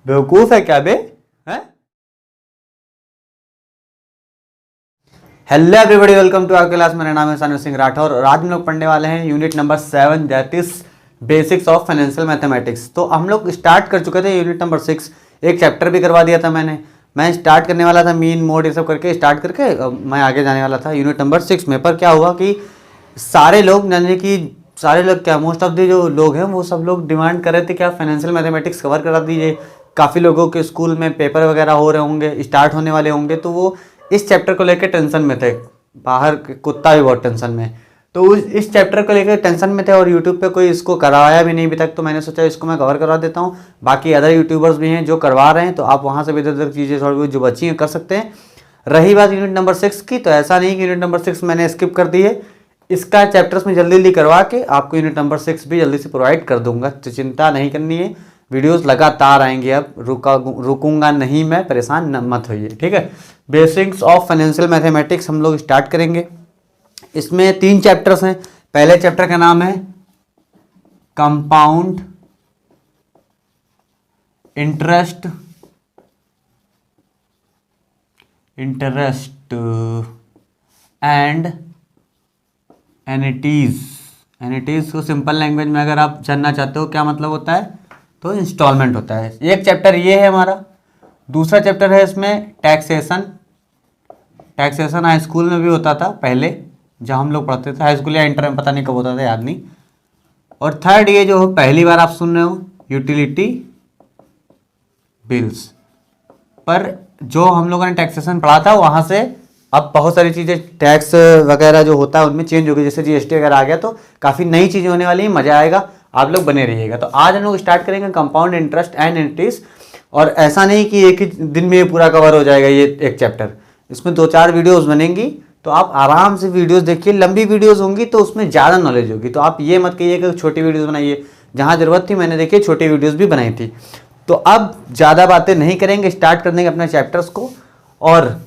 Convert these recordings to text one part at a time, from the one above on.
बेवकूफ है क्या बे? हैं? Hello everybody, welcome to our class. मेरा नाम है सानू सिंह राठौर और आज हम लोग पढ़ने वाले हैं unit number 7 that is basics of financial mathematics. तो हम लोग स्टार्ट कर चुके थे यूनिट नंबर 6। एक चैप्टर भी करवा दिया था मैं स्टार्ट करने वाला था मीन मोड ये सब करके स्टार्ट करके मैं आगे जाने वाला था यूनिट नंबर 6 में। पर क्या हुआ कि सारे लोग यानी कि सारे लोग क्या मोस्ट ऑफ द जो लोग हैं वो सब लोग डिमांड कर रहे थे कि आप फाइनेंशियल मैथमेटिक्स कवर करा दीजिए। काफ़ी लोगों के स्कूल में पेपर वगैरह हो रहे होंगे, स्टार्ट होने वाले होंगे, तो वो इस चैप्टर को लेकर टेंशन में थे। बाहर कुत्ता भी बहुत टेंशन में, तो इस चैप्टर को लेकर टेंशन में थे और यूट्यूब पे कोई इसको करवाया भी नहीं अभी तक। तो मैंने सोचा इसको मैं कवर करवा देता हूँ। बाकी अदर यूट्यूबर्स भी हैं जो करवा रहे हैं, तो आप वहाँ से भी इधर उधर चीज़ें थोड़ी बहुत जो बची हैं कर सकते हैं। रही बात यूनिट नंबर 6 की, तो ऐसा नहीं कि यूनिट नंबर 6 मैंने स्किप कर दी है। इसका चैप्टर्स में जल्दी जल्दी करवा के आपको यूनिट नंबर 6 भी जल्दी से प्रोवाइड कर दूंगा, तो चिंता नहीं करनी है। वीडियोस लगातार आएंगे, अब रुकूंगा नहीं मैं, परेशान मत होइए, ठीक है। बेसिक्स ऑफ फाइनेंशियल मैथमेटिक्स हम लोग स्टार्ट करेंगे। इसमें 3 चैप्टर्स हैं। पहले चैप्टर का नाम है कंपाउंड इंटरेस्ट एंड एनिटीज को सिंपल लैंग्वेज में अगर आप जानना चाहते हो क्या मतलब होता है, तो इंस्टॉलमेंट होता है। एक चैप्टर ये है हमारा। दूसरा चैप्टर है इसमें टैक्सेशन हाई स्कूल में भी होता था पहले, जब हम लोग पढ़ते थे हाई स्कूल या इंटर में, पता नहीं कब होता था, याद नहीं। और थर्ड ये जो पहली बार आप सुन रहे हो, यूटिलिटी बिल्स। पर जो हम लोगों ने टैक्सेशन पढ़ा था वहाँ से अब बहुत सारी चीज़ें टैक्स वगैरह जो होता है उनमें चेंज हो गई, जैसे जीएसटी वगैरह आ गया, तो काफ़ी नई चीज़ें होने वाली है, मज़ा आएगा, आप लोग बने रहिएगा। तो आज हम लोग स्टार्ट करेंगे कंपाउंड इंटरेस्ट एंड एनिटीज। और ऐसा नहीं कि एक ही दिन में ये पूरा कवर हो जाएगा ये एक चैप्टर, इसमें 2-4 वीडियोस बनेंगी, तो आप आराम से वीडियोस देखिए। लंबी वीडियोस होंगी तो उसमें ज़्यादा नॉलेज होगी, तो आप ये मत कहिए कि छोटी वीडियोस बनाइए। जहाँ ज़रूरत थी मैंने देखिए छोटी वीडियोस भी बनाई थी। तो अब ज़्यादा बातें नहीं करेंगे, स्टार्ट कर देंगे अपने चैप्टर्स को। और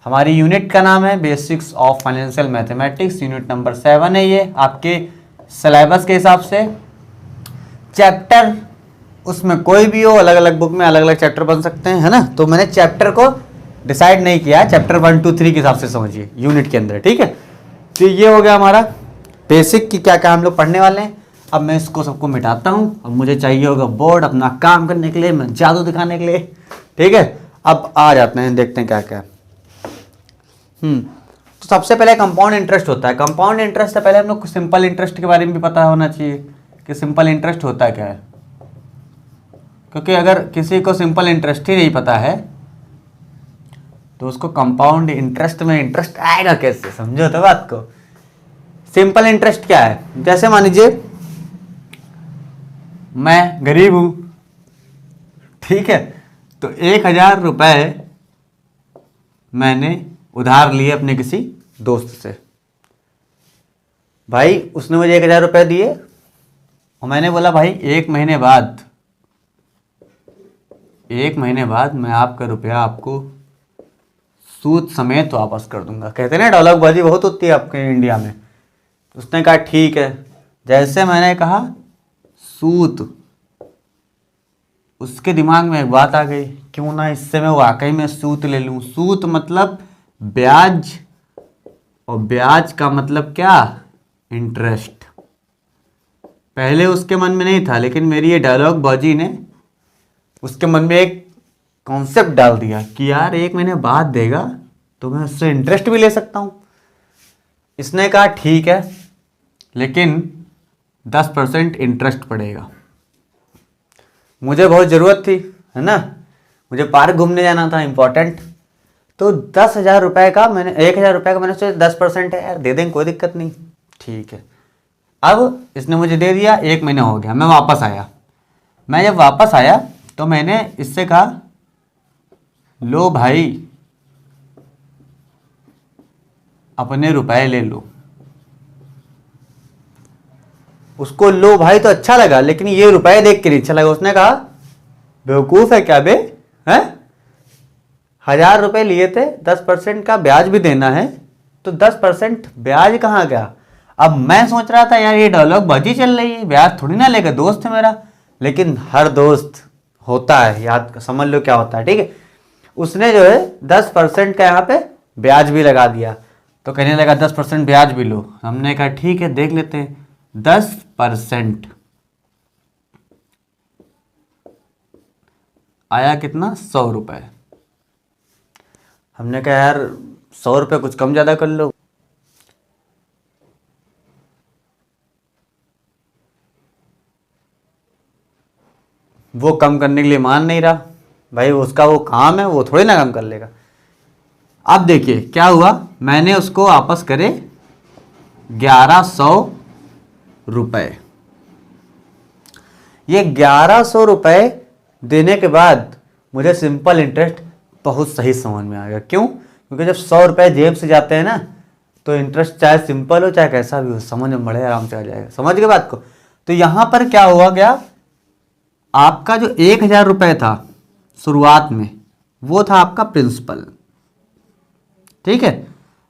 हमारी यूनिट का नाम है basics of financial mathematics, unit number 7 है ये आपके सिलेबस के हिसाब से। चैप्टर उसमें कोई भी हो, अलग अलग बुक में अलग अलग चैप्टर बन सकते हैं, है ना। तो मैंने चैप्टर को डिसाइड नहीं किया, चैप्टर 1, 2, 3 के हिसाब से समझिए यूनिट के अंदर, ठीक है। तो ये हो गया हमारा बेसिक की क्या क्या हम लोग पढ़ने वाले हैं। अब मैं इसको सबको मिटाता हूँ। अब मुझे चाहिए होगा बोर्ड अपना काम करने के लिए, मैं जादू दिखाने के लिए, ठीक है। अब आ जाते हैं, देखते हैं क्या क्या। तो सबसे पहले कंपाउंड इंटरेस्ट होता है। कंपाउंड इंटरेस्ट से पहले हम लोग को सिंपल इंटरेस्ट के बारे में भी पता होना चाहिए कि सिंपल इंटरेस्ट होता क्या है, क्योंकि अगर किसी को सिंपल इंटरेस्ट ही नहीं पता है तो उसको कंपाउंड इंटरेस्ट में इंटरेस्ट आएगा कैसे, समझो तो बात को। सिंपल इंटरेस्ट क्या है, जैसे मान लीजिए मैं गरीब हूं, ठीक है, तो 1000 रुपए मैंने उधार लिए अपने किसी दोस्त से। भाई उसने मुझे 1000 रुपए दिए और मैंने बोला भाई 1 महीने बाद मैं आपका रुपया आपको सूद समेत वापस कर दूंगा। कहते हैं ना डॉलरबाजी बहुत होती है आपके इंडिया में। तो उसने कहा ठीक है। जैसे मैंने कहा सूद, उसके दिमाग में एक बात आ गई, क्यों ना इससे मैं वाकई में सूद ले लूं। सूद मतलब ब्याज, और ब्याज का मतलब क्या, इंटरेस्ट। पहले उसके मन में नहीं था, लेकिन मेरी ये डायलॉग बाजी ने उसके मन में एक कॉन्सेप्ट डाल दिया कि यार 1 महीने बाद देगा तो मैं उससे इंटरेस्ट भी ले सकता हूं। इसने कहा ठीक है, लेकिन 10% इंटरेस्ट पड़ेगा। मुझे बहुत ज़रूरत थी, है ना, मुझे पार्क घूमने जाना था इंपॉर्टेंट। तो 10,000 रुपये का मैंने 1,000 रुपये का मैंने सोचा 10% है यार, दे देंगे, कोई दिक्कत नहीं, ठीक है। अब इसने मुझे दे दिया, 1 महीना हो गया, मैं वापस आया। मैं जब वापस आया तो मैंने इससे कहा लो भाई अपने रुपए ले लो। उसको लो भाई तो अच्छा लगा, लेकिन ये रुपए देख के नहीं अच्छा लगा। उसने कहा बेवकूफ है क्या बे, हैं, 1000 रुपए लिए थे, 10% का ब्याज भी देना है, तो 10% ब्याज कहाँ गया। अब मैं सोच रहा था यार ये डायलॉग बाजी चल रही है, ब्याज थोड़ी ना लेगा, दोस्त है मेरा। लेकिन हर दोस्त होता है, याद समझ लो क्या होता है, ठीक है। उसने जो है 10% का यहाँ पे ब्याज भी लगा दिया, तो कहने लगा 10% ब्याज भी लो। हमने कहा ठीक है देख लेते हैं। 10% आया कितना, 100 रुपये। हमने कहा यार 100 रुपये कुछ कम ज़्यादा कर लो। वो कम करने के लिए मान नहीं रहा, भाई उसका वो काम है, वो थोड़ी ना कम कर लेगा। अब देखिए क्या हुआ, मैंने उसको वापस करे 1100 रुपये। ये 1100 रुपये देने के बाद मुझे सिंपल इंटरेस्ट बहुत सही समझ में आ गया। क्यों? क्योंकि जब 100 रुपये जेब से जाते हैं ना, तो इंटरेस्ट चाहे सिंपल हो चाहे कैसा भी हो, समझ में बड़े आराम से आ जाएगा। समझ गए बात को? तो यहां पर क्या हुआ गया, आपका जो 1000 रुपये था शुरुआत में, वो था आपका प्रिंसिपल, ठीक है।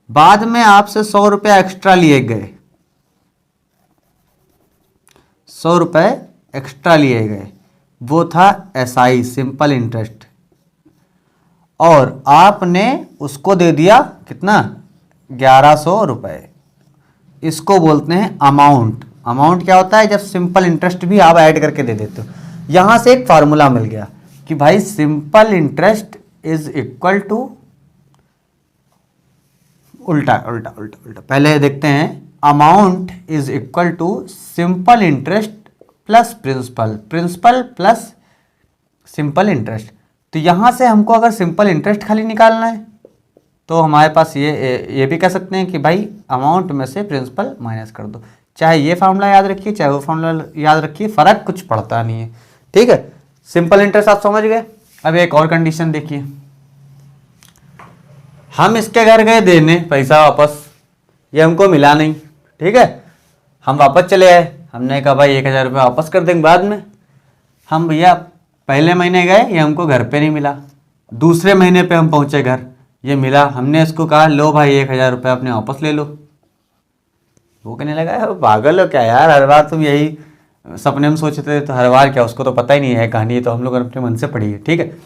बाद में आपसे 100 रुपये एक्स्ट्रा लिए गए, 100 रुपये एक्स्ट्रा लिए गए, वो था SI सिंपल इंटरेस्ट, और आपने उसको दे दिया कितना, 1100 रुपये। इसको बोलते हैं अमाउंट। अमाउंट क्या होता है, जब सिंपल इंटरेस्ट भी आप ऐड करके दे देते हो। यहां से एक फार्मूला मिल गया कि भाई simple interest is equal to, उल्टा उल्टा उल्टा उल्टा, पहले देखते हैं। Amount is equal to simple interest plus principal, principal plus simple interest. तो यहां से हमको अगर सिंपल इंटरेस्ट खाली निकालना है, तो हमारे पास ये भी कह सकते हैं कि भाई अमाउंट में से प्रिंसिपल माइनस कर दो। चाहे ये फार्मूला याद रखिए चाहे वो फार्मूला याद रखिए, फर्क कुछ पड़ता नहीं है, ठीक है। सिंपल इंटरेस्ट आप समझ गए। अब एक और कंडीशन देखिए, हम इसके घर गए देने पैसा वापस, ये हमको मिला नहीं, ठीक है। हम वापस चले आए, हमने कहा भाई 1000 रुपये वापस कर देंगे बाद में। हम भैया पहले महीने गए, ये हमको घर पे नहीं मिला। दूसरे महीने पे हम पहुंचे घर, ये मिला। हमने इसको कहा लो भाई 1000 रुपये अपने वापस ले लो। वो कहने लगा पागल हो क्या यार, हर बार तुम यही सपने में सोचते थे, तो हर बार क्या, उसको तो पता ही नहीं है कहानी, तो हम लोग अपने मन से पढ़ी है, ठीक है।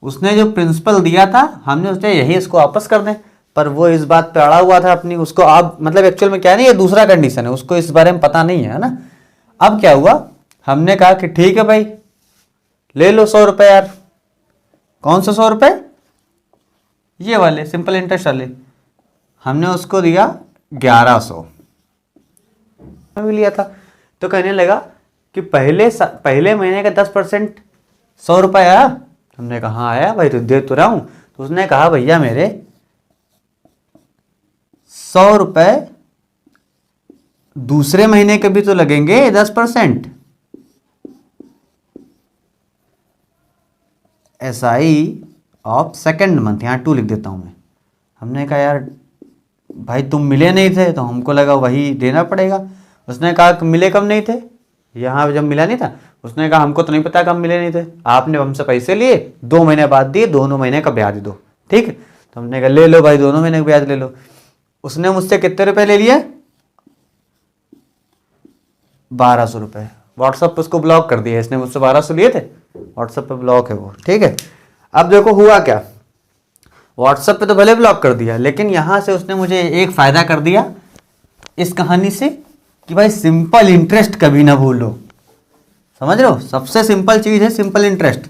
उसने जो प्रिंसिपल दिया था, हमने उसने यही इसको वापस कर दें, पर वो इस बात पे अड़ा हुआ था अपनी, उसको आप मतलब एक्चुअल में क्या नहीं, ये दूसरा कंडीशन है, उसको इस बारे में पता नहीं है ना। अब क्या हुआ, हमने कहा कि ठीक है भाई ले लो 100 रुपये यार। कौन से 100 रुपये, ये वाले सिंपल इंटरेस्ट वाले। हमने उसको दिया 1100 भी लिया था। तो कहने लगा कि पहले महीने का 10% 100 रुपये आया। हमने कहा हाँ आया भाई, तो दे तो रहा हूं। तो उसने कहा भैया मेरे 100 रुपये दूसरे महीने के भी तो लगेंगे 10%। SI ऑफ सेकेंड मंथ, यहाँ 2 लिख देता हूं मैं। हमने कहा यार भाई तुम मिले नहीं थे, तो हमको लगा वही देना पड़ेगा। उसने कहा कि मिले कब नहीं थे, यहाँ जब मिला नहीं था। उसने कहा हमको तो नहीं पता कब मिले नहीं थे, आपने हमसे पैसे लिए 2 महीने बाद दिए, दोनों महीने का ब्याज दो, ठीक है। तो हमने कहा ले लो भाई, दोनों महीने का ब्याज ले लो। उसने मुझसे कितने रुपए ले लिए, 1200 रुपये। व्हाट्सएप पे उसको ब्लॉक कर दिया, इसने मुझसे 1200 लिए थे, व्हाट्सएप पे ब्लॉक है वो, ठीक है। अब देखो हुआ क्या, व्हाट्सएप पे तो भले ब्लॉक कर दिया, लेकिन यहां से उसने मुझे एक फायदा कर दिया इस कहानी से कि भाई सिंपल इंटरेस्ट कभी ना भूलो। समझ रहे हो, सबसे सिंपल चीज है सिंपल इंटरेस्ट।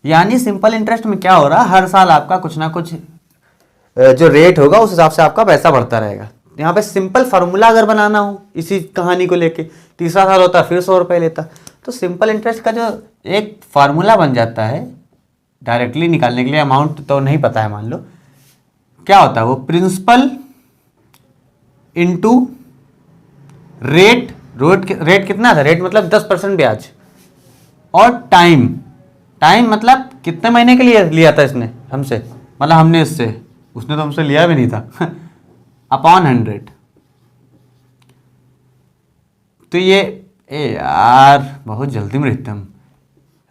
यानी सिंपल इंटरेस्ट में क्या हो रहा है, हर साल आपका कुछ ना कुछ जो रेट होगा उस हिसाब से आपका पैसा बढ़ता रहेगा। यहाँ पे सिंपल फार्मूला अगर बनाना हो इसी कहानी को लेके, तीसरा साल होता फिर 100 रुपये लेता, तो सिंपल इंटरेस्ट का जो एक फार्मूला बन जाता है डायरेक्टली निकालने के लिए, अमाउंट तो नहीं पता है मान लो, क्या होता है वो, प्रिंसिपल इनटू रेट। रेट कितना था, रेट मतलब 10% ब्याज, और टाइम, टाइम मतलब कितने महीने के लिए लिया था इसने हमसे, मतलब हमने इससे, उसने तो हमसे लिया भी नहीं था अपॉन 100। तो ये यार बहुत जल्दी में रहते हम,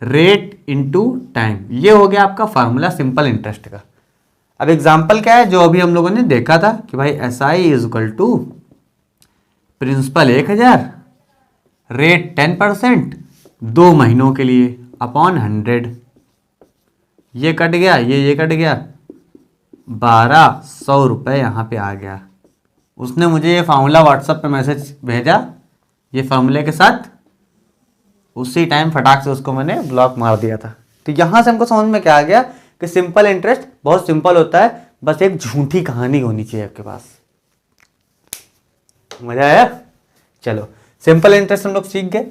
रेट इनटू टाइम, ये हो गया आपका फार्मूला सिंपल इंटरेस्ट का। अब एग्जांपल क्या है जो अभी हम लोगों ने देखा था कि भाई SI is equal to principal 1000, rate 10%, 2 महीनों के लिए, अपॉन 100, ये कट गया, ये कट गया, 1200 रुपये यहाँ पे आ गया। उसने मुझे ये फार्मूला व्हाट्सएप पे मैसेज भेजा ये फार्मूले के साथ, उसी टाइम फटाक से उसको मैंने ब्लॉक मार दिया था। तो यहाँ से हमको समझ में क्या आ गया कि सिंपल इंटरेस्ट बहुत सिंपल होता है, बस एक झूठी कहानी होनी चाहिए आपके पास। मजा आया? चलो सिंपल इंटरेस्ट हम लोग सीख गए।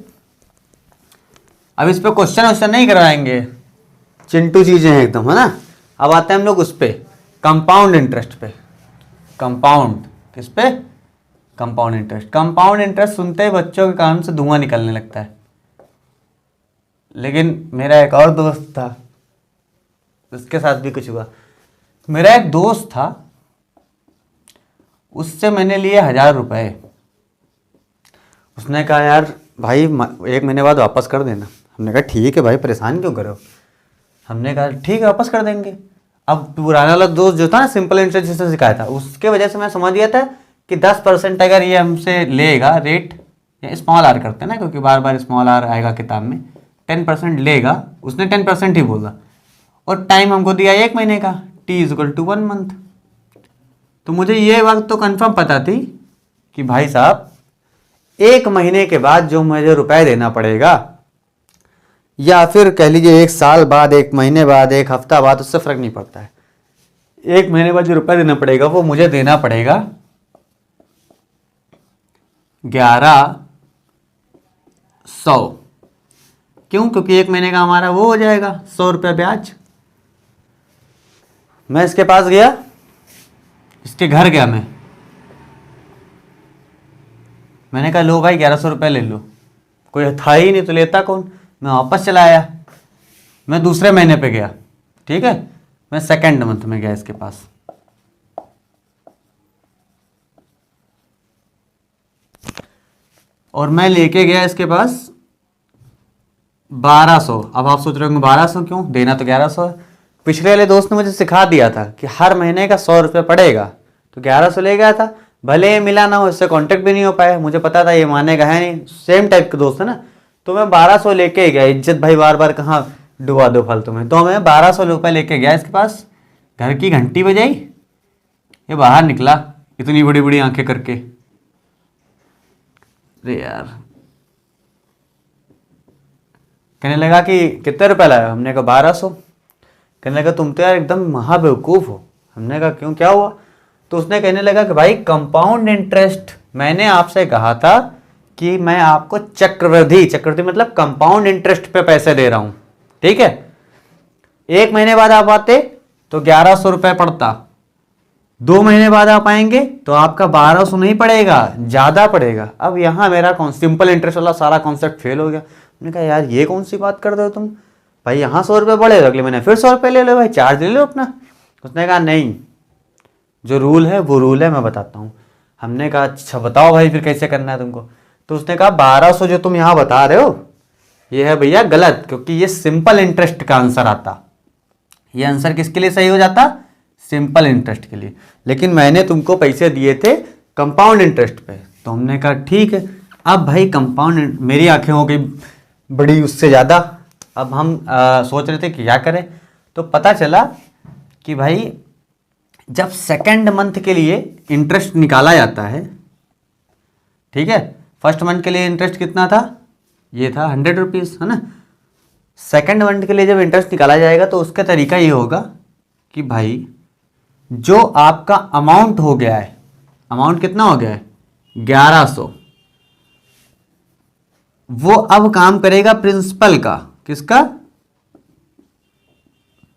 अब इस पे क्वेश्चन नहीं कराएंगे, चिंटू चीजें हैं एकदम, है ना। अब आते हैं हम लोग उस पे कंपाउंड इंटरेस्ट पे। कंपाउंड किस पे? Compound interest. कंपाउंड इंटरेस्ट सुनते ही बच्चों के कान से धुआं निकलने लगता है। लेकिन मेरा एक और दोस्त था, उसके साथ भी कुछ हुआ। मेरा एक दोस्त था, उससे मैंने लिए 1000 रुपये। उसने कहा यार भाई 1 महीने बाद वापस कर देना। हमने कहा ठीक है भाई, परेशान क्यों करो। हमने कहा ठीक है वापस कर देंगे। अब पुराना वाला दोस्त जो था ना, सिंपल इंटरेस्ट जिसने सिखाया था, उसके वजह से मैं समझ गया था कि 10% अगर ये हमसे लेगा रेट, या स्मॉल आर करते हैं ना, क्योंकि बार बार स्मॉल आर आएगा किताब में, 10% लेगा। उसने 10% ही बोला और टाइम हमको दिया 1 महीने का, T=1 मंथ। तो मुझे ये वक्त तो कंफर्म पता थी कि भाई साहब 1 महीने के बाद जो मुझे रुपए देना पड़ेगा, या फिर कह लीजिए 1 साल बाद, 1 महीने बाद, 1 हफ्ता बाद, उससे फर्क नहीं पड़ता है। 1 महीने बाद जो रुपए देना पड़ेगा वो मुझे देना पड़ेगा 1100। क्यों? क्योंकि 1 महीने का हमारा वो हो जाएगा 100 रुपये ब्याज। मैं इसके पास गया, इसके घर गया, मैंने कहा लो भाई 1100 रुपये ले लो। कोई था ही नहीं तो लेता कौन। मैं वापस चला आया। मैं दूसरे महीने पे गया, ठीक है, मैं सेकंड मंथ में गया इसके पास। और मैं लेके गया इसके पास 1200। अब आप सोच रहे होंगे 1200 क्यों, देना तो 1100 है। पिछले वाले दोस्त ने मुझे सिखा दिया था कि हर महीने का 100 रुपये पड़ेगा, तो 1100 ले गया था। भले ही मिला ना हो, इससे कांटेक्ट भी नहीं हो पाया, मुझे पता था ये मानेगा है नहीं, सेम टाइप के दोस्त है ना। तो मैं 1200 लेके गया। इज्जत भाई बार बार कहाँ डुबा दो फालतू में। तो मैं 1200 रुपये लेके गया इसके पास। घर की घंटी बजाई, ये बाहर निकला इतनी बड़ी बड़ी आंखें करके। अरे यार, कहने लगा कि कितने रुपए लाया? हमने कहा 1200। कहने लगा तुम तो यार एकदम महाबेवकूफ़ हो। हमने कहा क्यों, क्या हुआ? तो उसने कहने लगा कि भाई कंपाउंड इंटरेस्ट, मैंने आपसे कहा था कि मैं आपको चक्रवृद्धि मतलब कंपाउंड इंटरेस्ट पे पैसे दे रहा हूं, ठीक है। 1 महीने बाद आप आते तो 1100 रुपये पड़ता, 2 महीने बाद आप आएंगे तो आपका 1200 नहीं पड़ेगा, ज्यादा पड़ेगा। अब यहां मेरा सिंपल इंटरेस्ट वाला सारा कॉन्सेप्ट फेल हो गया। मैंने कहा यार ये कौन सी बात कर दो तुम भाई, यहाँ 100 रुपये बढ़े तो अगले महीने फिर 100 रुपये ले लो भाई, चार्ज ले लो अपना। उसने कहा नहीं, जो रूल है वो रूल है, मैं बताता हूँ। हमने कहा अच्छा बताओ भाई फिर कैसे करना है तुमको। तो उसने कहा 1200 जो तुम यहाँ बता रहे हो ये है भैया गलत, क्योंकि ये सिंपल इंटरेस्ट का आंसर आता। ये आंसर किसके लिए सही हो जाता? सिंपल इंटरेस्ट के लिए। लेकिन मैंने तुमको पैसे दिए थे कंपाउंड इंटरेस्ट पे। तो हमने कहा ठीक है। अब भाई कंपाउंड, मेरी आंखें हो गई बड़ी उससे ज़्यादा। अब हम सोच रहे थे कि क्या करें। तो पता चला कि भाई जब सेकंड मंथ के लिए इंटरेस्ट निकाला जाता है, ठीक है, फर्स्ट मंथ के लिए इंटरेस्ट कितना था? ये था 100 रुपीज़, है ना। सेकंड मंथ के लिए जब इंटरेस्ट निकाला जाएगा तो उसका तरीका ये होगा कि भाई जो आपका अमाउंट हो गया है, अमाउंट कितना हो गया है? 1100, वो अब काम करेगा प्रिंसिपल का। किसका?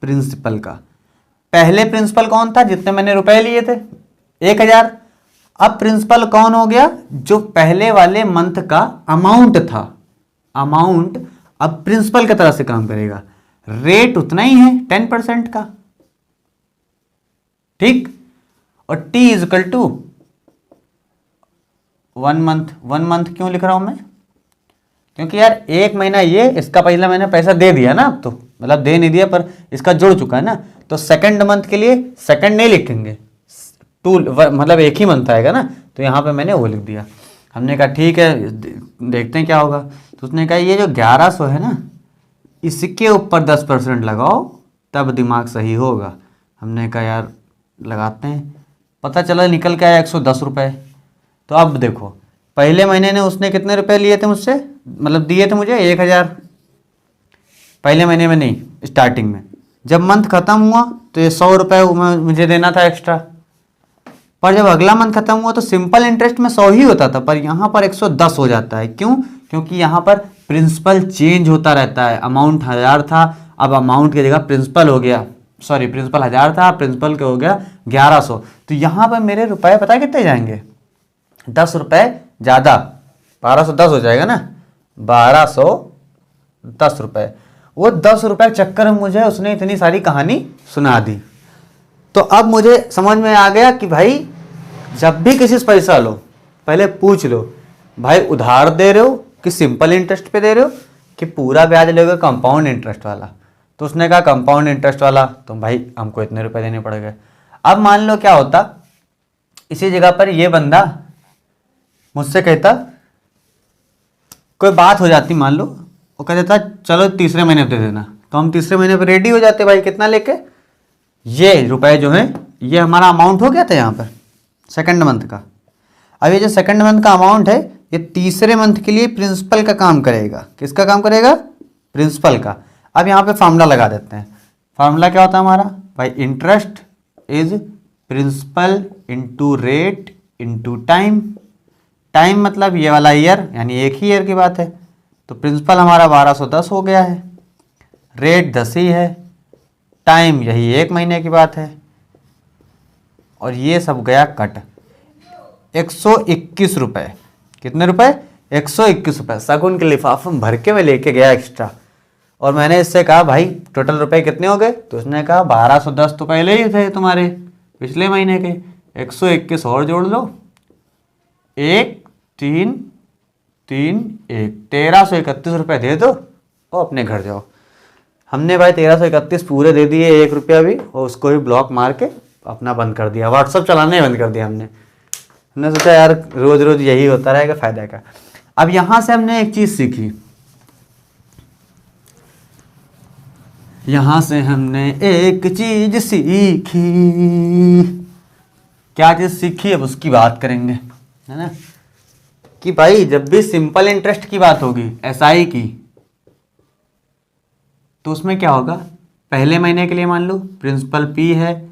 प्रिंसिपल का। पहले प्रिंसिपल कौन था? जितने मैंने रुपए लिए थे 1000। अब प्रिंसिपल कौन हो गया? जो पहले वाले मंथ का अमाउंट था। अमाउंट अब प्रिंसिपल की तरह से काम करेगा। रेट उतना ही है 10% का, ठीक। और T=1 मंथ। 1 मंथ क्यों लिख रहा हूं मैं? क्योंकि यार 1 महीना ये, इसका पहला मैंने पैसा दे दिया ना, अब तो मतलब दे नहीं दिया पर इसका जुड़ चुका है ना। तो सेकंड मंथ के लिए सेकंड नहीं लिखेंगे, 2 मतलब 1 ही मंथ आएगा ना, तो यहाँ पे मैंने वो लिख दिया। हमने कहा ठीक है देखते हैं क्या होगा। तो उसने कहा ये जो 1100 है ना, इसके ऊपर 10% लगाओ तब दिमाग सही होगा। हमने कहा यार लगाते हैं, पता चला निकल के आया 110 रुपये। तो अब देखो पहले महीने ने उसने कितने रुपए लिए थे मुझसे, मतलब दिए थे मुझे 1000 पहले महीने में, नहीं स्टार्टिंग में। जब मंथ खत्म हुआ तो ये 100 रुपये मुझे देना था एक्स्ट्रा। पर जब अगला मंथ खत्म हुआ तो सिंपल इंटरेस्ट में 100 ही होता था, पर यहाँ पर 110 हो जाता है। क्यों? क्योंकि यहाँ पर प्रिंसिपल चेंज होता रहता है। अमाउंट 1000 था, अब अमाउंट की जगह प्रिंसिपल हो गया, सॉरी प्रिंसिपल 1000 था, प्रिंसिपल के हो गया 1100। तो यहाँ पर मेरे रुपए पता है कितने जाएंगे? 10 रुपये ज़्यादा, 1210 हो जाएगा ना, 1210 रुपये। वो 10 रुपये के चक्कर में मुझे उसने इतनी सारी कहानी सुना दी। तो अब मुझे समझ में आ गया कि भाई जब भी किसी से पैसा लो पहले पूछ लो, भाई उधार दे रहे हो कि सिंपल इंटरेस्ट पे दे रहे हो कि पूरा ब्याज लोगे कंपाउंड इंटरेस्ट वाला। तो उसने कहा कंपाउंड इंटरेस्ट वाला, तो भाई हमको इतने रुपए देने पड़ गए। अब मान लो क्या होता, इसी जगह पर ये बंदा मुझसे कहता, कोई बात हो जाती मान लो, वो कह देता चलो तीसरे महीने पे दे देना, तो हम तीसरे महीने पे रेडी हो जाते भाई, कितना लेके, ये रुपए जो है ये हमारा अमाउंट हो गया था यहाँ पर सेकंड मंथ का। अब ये जो सेकंड मंथ का अमाउंट है ये तीसरे मंथ के लिए प्रिंसिपल का काम करेगा। किसका काम करेगा? प्रिंसिपल का। अब यहाँ पे फार्मूला लगा देते हैं। फार्मूला क्या होता है हमारा भाई? Interest is principal into rate into time. Time मतलब ये वाला ईयर, यानी एक ही ईयर की बात है। तो प्रिंसिपल हमारा 1210 हो गया है, रेट 10 ही है, टाइम यही 1 महीने की बात है, और ये सब गया कट 121 रुपये। कितने रुपए? 121 रुपये। शगुन के लिफाफे में भर के मैं लेके गया एक्स्ट्रा, और मैंने इससे कहा भाई टोटल रुपए कितने हो गए? तो उसने कहा 1210 तो पहले ही थे तुम्हारे पिछले महीने के, 121 और जोड़ लो, 1 3 3 1 1331 रुपये दे दो और अपने घर जाओ। हमने भाई 1331 पूरे दे दिए, 1 रुपया भी, और उसको भी ब्लॉक मार के अपना बंद कर दिया, व्हाट्सअप चलाना ही बंद कर दिया हमने सोचा यार रोज रोज यही होता रहेगा, फायदा का। अब यहां से हमने एक चीज सीखी, यहां से हमने एक चीज सीखी। क्या चीज सीखी अब उसकी बात करेंगे, है ना, कि भाई जब भी सिंपल इंटरेस्ट की बात होगी एसआई की, तो उसमें क्या होगा? पहले महीने के लिए मान लो प्रिंसिपल पी है,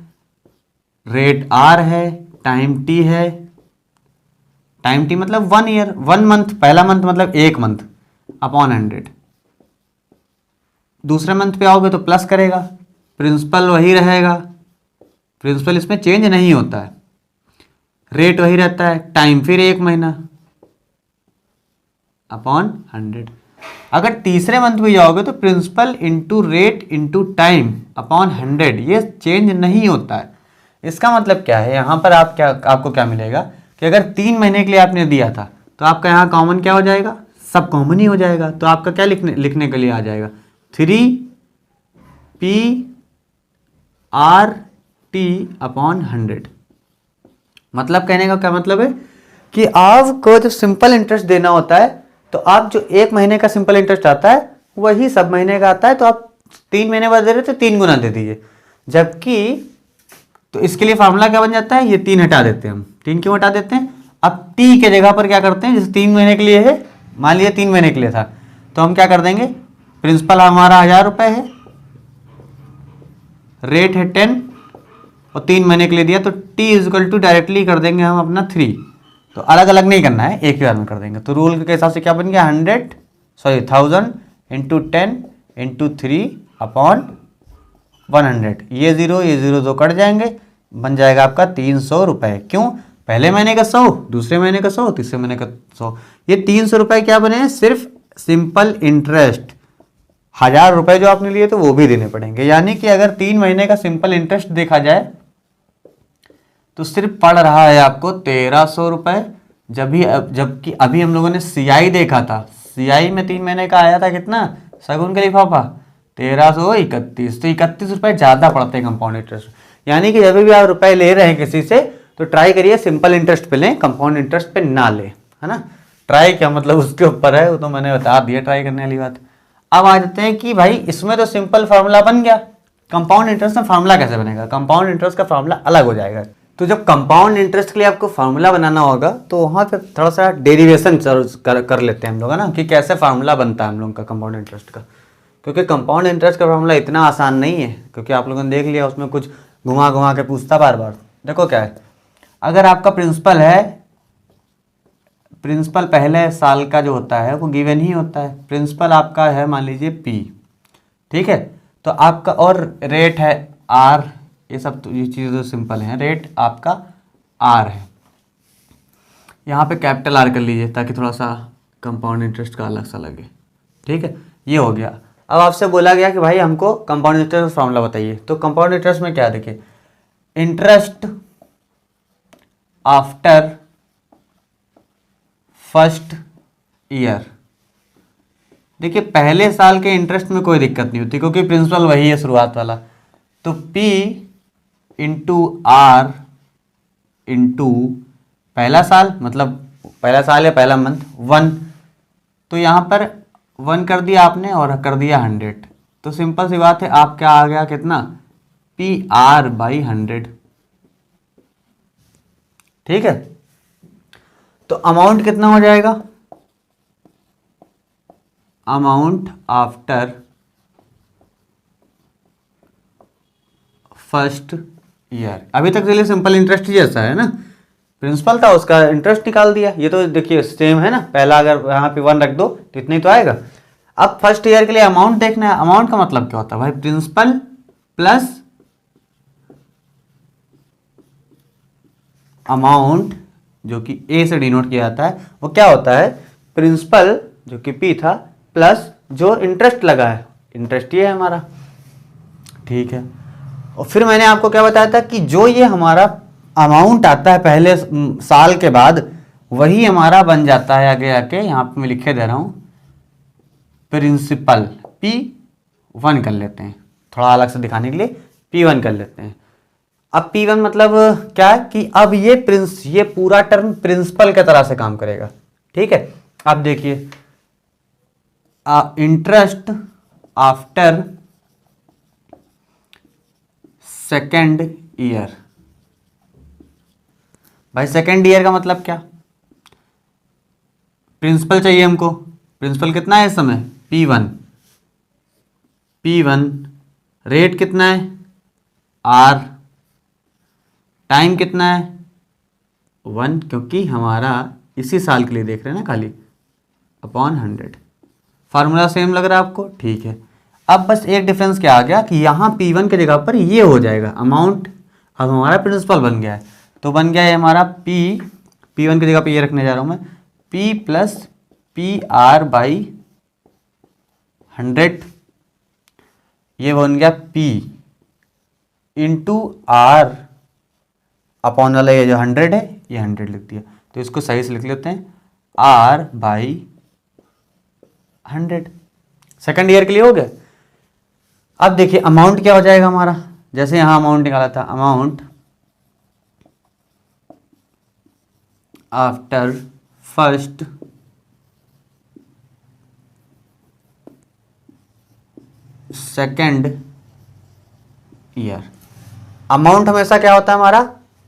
रेट आर है, टाइम टी है। टाइम टी मतलब 1 ईयर, 1 मंथ, पहला मंथ मतलब 1 मंथ अपॉन 100। दूसरे मंथ पे आओगे तो प्लस करेगा, प्रिंसिपल वही रहेगा, प्रिंसिपल इसमें चेंज नहीं होता है, रेट वही रहता है, टाइम फिर 1 महीना अपॉन 100। अगर तीसरे मंथ में जाओगे तो principal into rate into time upon 100, ये चेंज नहीं होता है। इसका मतलब क्या है? यहाँ पर आपको क्या मिलेगा कि अगर 3 महीने के लिए आपने दिया था तो आपका यहाँ कॉमन क्या हो जाएगा? सब कॉमन ही हो जाएगा। तो आपका क्या लिखने के लिए आ जाएगा? 3PRT upon 100। मतलब कहने का क्या मतलब है कि आपको जब सिंपल इंटरेस्ट देना होता है तो आप जो 1 महीने का सिंपल इंटरेस्ट आता है वही सब महीने का आता है, तो आप 3 महीने बाद दे रहे थे 3 गुना दे दीजिए। जबकि तो इसके लिए फार्मूला क्या बन जाता है? ये 3 हटा देते हैं हम। 3 क्यों हटा देते हैं? अब टी के जगह पर क्या करते हैं, जैसे 3 महीने के लिए है, मान लिया 3 महीने के लिए था, तो हम क्या कर देंगे? प्रिंसिपल हमारा 1000 रुपये है, रेट है 10 और 3 महीने के लिए दिया, तो टी इजकल टू डायरेक्टली कर देंगे हम अपना 3। तो अलग अलग नहीं करना है, एक ही बार में कर देंगे। तो रूल के हिसाब से क्या बन गया? 1000 इंटू 10 इंटू 3 अपॉन 100। ये जीरो दो कट जाएंगे, बन जाएगा आपका 300 रुपये। क्यों? पहले महीने का 100, दूसरे महीने का 100, तीसरे महीने का 100। ये 300 रुपये क्या बने हैं? सिर्फ सिंपल इंटरेस्ट। 1000 रुपये जो आपने लिए तो वो भी देने पड़ेंगे। यानी कि अगर 3 महीने का सिंपल इंटरेस्ट देखा जाए तो सिर्फ पड़ रहा है आपको 1300 रुपये। जबकि अभी हम लोगों ने सीआई देखा था, सीआई में 3 महीने का आया था कितना? शगुन का लिफाफा 1331। तो 31 रुपये ज़्यादा पड़ते हैं कंपाउंड इंटरेस्ट। यानी कि जब भी आप रुपए ले रहे हैं किसी से तो ट्राई करिए सिंपल इंटरेस्ट पे लें, कंपाउंड इंटरेस्ट पे ना लें, है ना। ट्राई क्या मतलब उसके ऊपर है, वो तो मैंने बता दिया ट्राई करने वाली बात। अब आ जाते हैं कि भाई इसमें तो सिंपल फार्मूला बन गया, कंपाउंड इंटरेस्ट में फार्मूला कैसे बनेगा? कंपाउंड इंटरेस्ट का फार्मूला अलग हो जाएगा। तो जब कंपाउंड इंटरेस्ट के लिए आपको फार्मूला बनाना होगा तो वहाँ पे थोड़ा सा डेरिवेशन कर लेते हैं हम लोग, है ना, कि कैसे फार्मूला बनता है हम लोग का कंपाउंड इंटरेस्ट का। क्योंकि कंपाउंड इंटरेस्ट का फार्मूला इतना आसान नहीं है, क्योंकि आप लोगों ने देख लिया उसमें कुछ घुमा घुमा के पूछता बार बार। देखो क्या है, अगर आपका प्रिंसिपल है, प्रिंसिपल पहले साल का जो होता है वो गिवन ही होता है। प्रिंसिपल आपका है मान लीजिए पी, ठीक है, तो आपका और रेट है आर, ये सब तो ये चीज़ें तो सिंपल हैं। रेट आपका आर है, यहाँ पे कैपिटल आर कर लीजिए ताकि थोड़ा सा कंपाउंड इंटरेस्ट का अलग सा लगे, ठीक है। ये हो गया। अब आपसे बोला गया कि भाई हमको कंपाउंड इंटरेस्ट का फॉर्मूला बताइए। तो कंपाउंड इंटरेस्ट में क्या देखिए, इंटरेस्ट आफ्टर फर्स्ट ईयर। देखिए पहले साल के इंटरेस्ट में कोई दिक्कत नहीं होती क्योंकि प्रिंसिपल वही है शुरुआत वाला। तो P इंटू आर इंटू पहला साल, मतलब पहला साल या पहला मंथ 1, तो यहाँ पर 1 कर दिया आपने और कर दिया 100। तो सिंपल सी बात है, आप क्या आ गया कितना, PR/100, ठीक है। तो अमाउंट कितना हो जाएगा, अमाउंट आफ्टर फर्स्ट ईयर। अभी तक चलिए सिंपल इंटरेस्ट ही जैसा है ना, प्रिंसिपल था उसका इंटरेस्ट निकाल दिया। ये तो देखिए सेम है ना, पहला अगर यहाँ पे 1 रख दो तो इतना ही तो आएगा। अब फर्स्ट ईयर के लिए अमाउंट देखना है। अमाउंट का मतलब क्या होता है भाई, प्रिंसिपल प्लस अमाउंट जो कि ए से डिनोट किया जाता है, वो क्या होता है, प्रिंसिपल जो कि पी था प्लस जो इंटरेस्ट लगा है, इंटरेस्ट ये है हमारा, ठीक है। और फिर मैंने आपको क्या बताया था कि जो ये हमारा अमाउंट आता है पहले साल के बाद, वही हमारा बन जाता है आगे आके, यहाँ पे मैं लिखे दे रहा हूँ, प्रिंसिपल P1 कर लेते हैं, थोड़ा अलग से दिखाने के लिए P1 कर लेते हैं। अब P1 मतलब क्या है कि अब ये पूरा टर्म प्रिंसिपल की तरह से काम करेगा, ठीक है। अब देखिए इंटरेस्ट आफ्टर सेकेंड ईयर। भाई सेकेंड ईयर का मतलब क्या, प्रिंसिपल चाहिए हमको। प्रिंसिपल कितना है इस समय, P1, रेट कितना है R, टाइम कितना है 1, क्योंकि हमारा इसी साल के लिए देख रहे हैं ना खाली, अपॉन 100। फार्मूला सेम लग रहा है आपको, ठीक है। अब बस एक डिफरेंस क्या आ गया कि यहाँ P1 की जगह पर ये हो जाएगा अमाउंट, अब हमारा प्रिंसिपल बन गया है। तो बन गया है हमारा P1 की जगह पे ये रखने जा रहा हूँ मैं, P प्लस PR/100, ये बन गया P इंटू R अपॉन वाला ये जो 100 है, ये 100 लिख दिया। तो इसको सही से लिख लेते हैं, R/100। सेकेंड ईयर के लिए हो गया। अब देखिए अमाउंट क्या हो जाएगा हमारा, जैसे यहां अमाउंट निकाला था, amount after first second year. Amount हमेशा क्या होता है हमारा,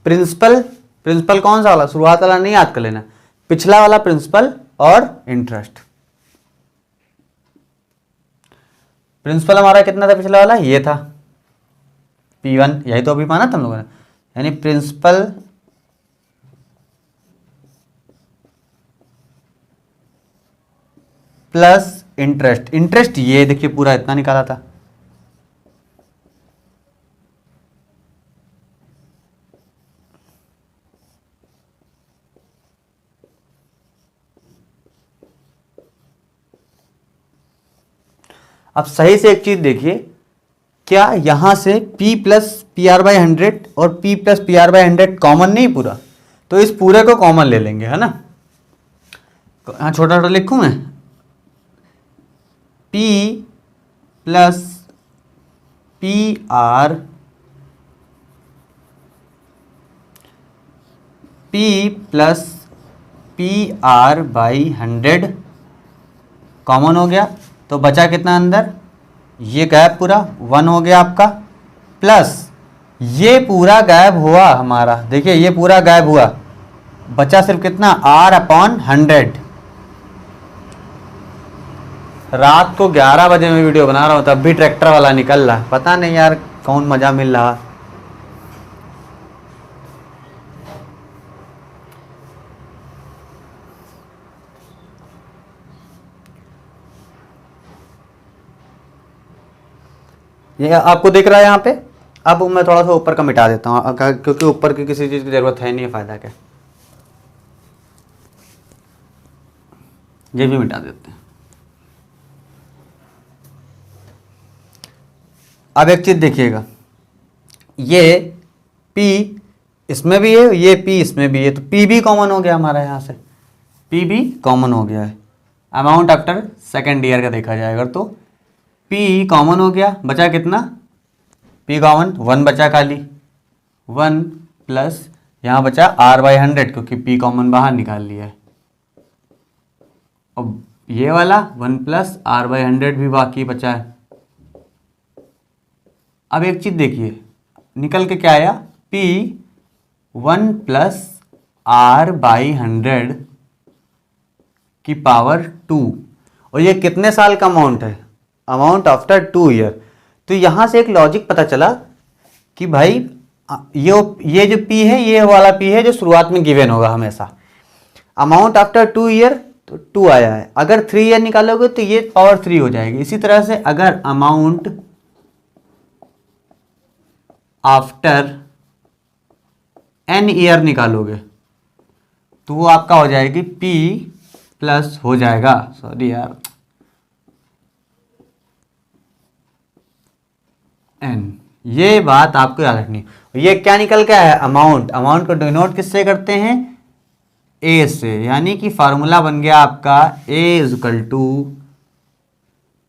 प्रिंसिपल कौन सा वाला, शुरुआत वाला नहीं याद कर लेना, पिछला वाला प्रिंसिपल और इंटरेस्ट। प्रिंसिपल हमारा कितना था पिछला वाला, ये था P1, यही तो अभी माना था हम लोगों ने, यानी प्रिंसिपल प्लस इंटरेस्ट। इंटरेस्ट ये देखिए पूरा इतना निकाला था, अब सही से एक चीज देखिए, क्या यहां से P प्लस PR/100 और P प्लस PR/100 कॉमन नहीं पूरा, तो इस पूरे को कॉमन ले लेंगे, है ना। हाँ छोटा छोटा लिखूं मैं, P plus PR, P plus PR/100 common हो गया, तो बचा कितना अंदर, ये गायब पूरा 1 हो गया आपका, प्लस ये पूरा गायब हुआ हमारा, देखिए ये पूरा गायब हुआ, बचा सिर्फ कितना R/100। रात को 11 बजे मैं वीडियो बना रहा हूँ तब भी ट्रैक्टर वाला निकल रहा, पता नहीं यार कौन मजा मिल रहा। ये आपको दिख रहा है यहाँ पे। अब मैं थोड़ा सा ऊपर का मिटा देता हूँ क्योंकि ऊपर की किसी चीज़ की ज़रूरत है नहीं, फ़ायदा क्या, ये भी मिटा देते हैं। अब एक चीज़ देखिएगा, ये P इसमें भी है, ये P इसमें भी है, तो P भी कॉमन हो गया हमारा, यहाँ से P भी कॉमन हो गया है। अमाउंट आफ्टर सेकेंड ईयर का देखा जाएगा तो P कॉमन हो गया, बचा कितना, P कॉमन 1 बचा खाली, 1 प्लस यहाँ बचा R/100 क्योंकि P कॉमन बाहर निकाल लिया है। अब ये वाला 1 प्लस R/100 भी बाकी बचा है। अब एक चीज़ देखिए, निकल के क्या आया, P 1 प्लस R/100 की पावर 2, और ये कितने साल का अमाउंट है, अमाउंट आफ्टर 2 ईयर। तो यहाँ से एक लॉजिक पता चला कि भाई ये जो P है, ये वाला P है जो शुरुआत में गिवन होगा हमेशा। अमाउंट आफ्टर 2 ईयर तो 2 आया है, अगर 3 ईयर निकालोगे तो ये पावर 3 हो जाएगी। इसी तरह से अगर अमाउंट आफ्टर n ईयर निकालोगे तो वो आपका हो जाएगी P प्लस हो जाएगा, सॉरी यार, n। ये बात आपको याद रखनी। ये क्या निकल के आया, अमाउंट। अमाउंट को डिनोट किससे करते हैं, a से, यानी कि फार्मूला बन गया आपका a =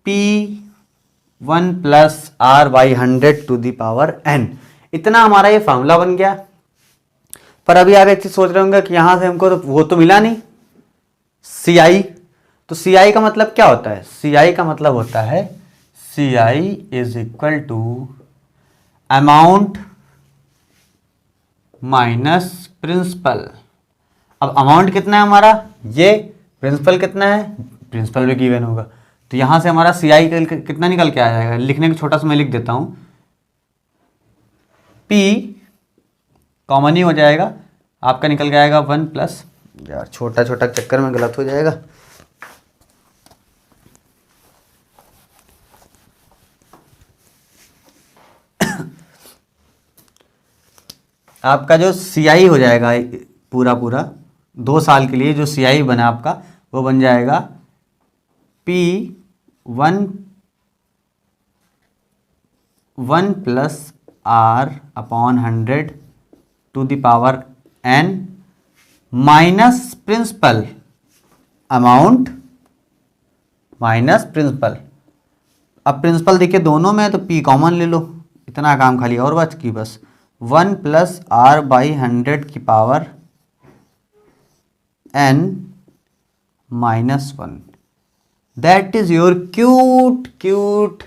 P1 plus R/100 to the power n। इतना हमारा ये फार्मूला बन गया। पर अभी आप एक चीज सोच रहे होंगे कि यहां से हमको तो वो तो मिला नहीं, CI। तो CI का मतलब क्या होता है, CI का मतलब होता है CI = अमाउंट माइनस प्रिंसिपल। अब अमाउंट कितना है हमारा, ये प्रिंसिपल कितना है, प्रिंसिपल भी गिवन होगा, तो यहां से हमारा CI कितना निकल के आ जाएगा। लिखने का छोटा सा मैं लिख देता हूं, P कॉमन ही हो जाएगा, आपका निकल के आएगा 1 प्लस, यार छोटा छोटा चक्कर में गलत हो जाएगा, आपका जो CI हो जाएगा पूरा पूरा 2 साल के लिए जो CI बना आपका, वो बन जाएगा P1 plus R/100 to the power n minus principal, amount minus principal. अब प्रिंसिपल देखिए दोनों में, तो P कॉमन ले लो, इतना काम खाली और बच की बस 1 प्लस R/100 की power n -1। That is your cute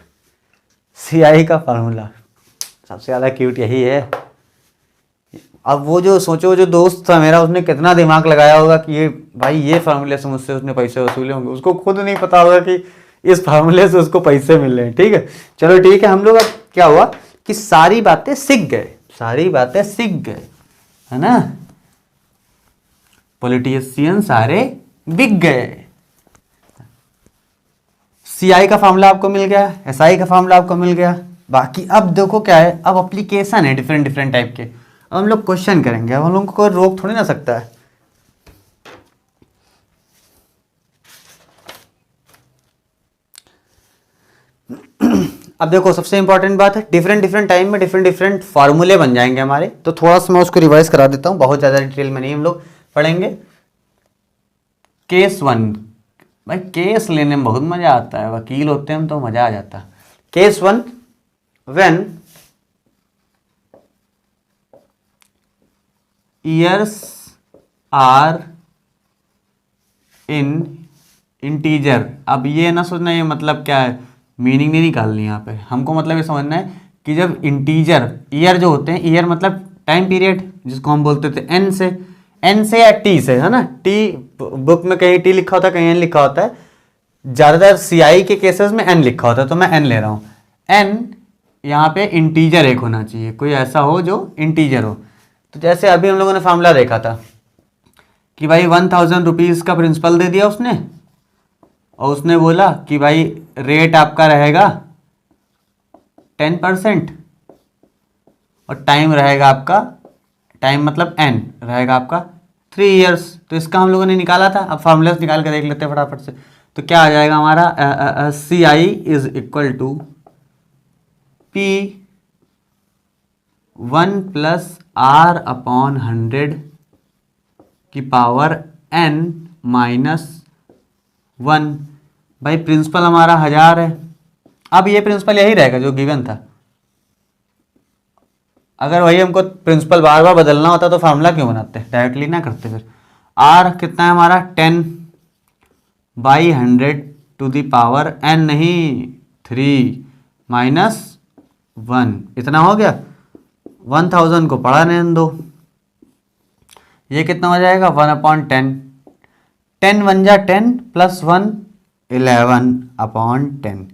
CI का फार्मूला। सबसे ज़्यादा क्यूट यही है। अब वो जो सोचो, जो दोस्त था मेरा, उसने कितना दिमाग लगाया होगा कि ये भाई ये फार्मूले से मुझसे उसने पैसे वसूले होंगे, उसको खुद नहीं पता होगा कि इस फार्मूले से उसको पैसे मिल रहे हैं। ठीक है, चलो ठीक है, हम लोग अब क्या हुआ कि सारी बातें सीख गए, है ना, पॉलिटिशियन सारे बिक गए। CI का फार्मूला आपको मिल गया, SI का फार्मूला आपको मिल गया। बाकी अब देखो क्या है, अब एप्लीकेशन है डिफरेंट टाइप के। अब हम लोग क्वेश्चन करेंगे, अब हम लोग को कोई रोक थोड़ी ना सकता है। अब देखो सबसे इंपॉर्टेंट बात है, डिफरेंट टाइम में डिफरेंट फार्मूले बन जाएंगे हमारे। तो थोड़ा सा मैं उसको रिवाइज करा देता हूँ, बहुत ज़्यादा डिटेल में नहीं हम लोग पढ़ेंगे। केस 1, भाई केस लेने में बहुत मज़ा आता है, वकील होते हैं हम तो मज़ा आ जाता है। Case 1, when years are in integer. अब ये ना सोचना ये मतलब क्या है, मीनिंग नहीं निकालनी यहाँ पे हमको, मतलब ये समझना है कि जब इंटीजर, ईयर जो होते हैं, ईयर मतलब टाइम पीरियड जिसको हम बोलते थे एन से या टी से, है ना। टी बुक में कहीं टी लिखा होता है, कहीं एन लिखा होता है, ज़्यादातर सीआई के केसेस में एन लिखा होता है, तो मैं एन ले रहा हूँ। एन यहाँ पे इंटीजर एक होना चाहिए, कोई ऐसा हो जो इंटीजर हो। तो जैसे अभी हम लोगों ने फार्मूला देखा था कि भाई 1000 रुपीज़ का प्रिंसिपल दे दिया उसने, और उसने बोला कि भाई रेट आपका रहेगा 10% और टाइम रहेगा आपका, टाइम मतलब एन रहेगा आपका 3 इयर्स। तो इसका हम लोगों ने निकाला था, अब फार्मूला निकाल के देख लेते हैं फटाफट से। तो क्या आ जाएगा हमारा, C I is equal to P 1 plus R upon 100 की पावर n माइनस 1। भाई प्रिंसिपल हमारा 1000 है, अब ये प्रिंसिपल यही रहेगा जो गिवन था। अगर वही हमको प्रिंसिपल बार बार बदलना होता तो फार्मूला क्यों बनाते, डायरेक्टली ना करते फिर। आर कितना है हमारा 10 by 100 to the power n नहीं 3 माइनस 1, इतना हो गया। 1000 को पढ़ा रहने दो, ये कितना हो जाएगा 1/10, 10 1 जा 10 प्लस 1 11/10।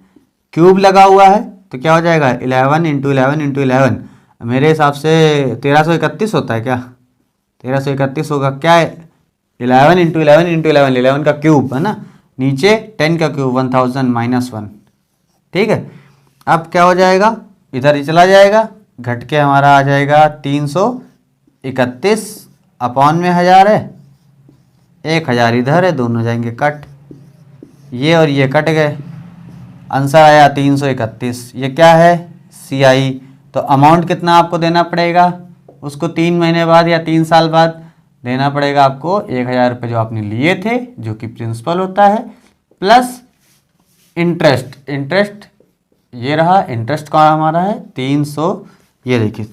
क्यूब लगा हुआ है तो क्या हो जाएगा 11 इंटू 11 इंटू 11, मेरे हिसाब से 1331 होता है क्या, 1331 होगा क्या है, 11 इंटू 11 इंटू 11, 11 का क्यूब है ना, नीचे 10 का क्यूब 1000 माइनस 1। ठीक है, अब क्या हो जाएगा, इधर ही चला जाएगा, घट के हमारा आ जाएगा 331 अपॉन में 1000 है, 1000 इधर है, दोनों जाएंगे कट, ये और ये कट गए, आंसर आया 331। ये क्या है सी आई। तो अमाउंट कितना आपको देना पड़ेगा उसको 3 महीने बाद या 3 साल बाद देना पड़ेगा आपको 1000 रुपये जो आपने लिए थे, जो कि प्रिंसिपल होता है, प्लस इंटरेस्ट। इंटरेस्ट ये रहा, इंटरेस्ट का हमारा है 300, ये देखिए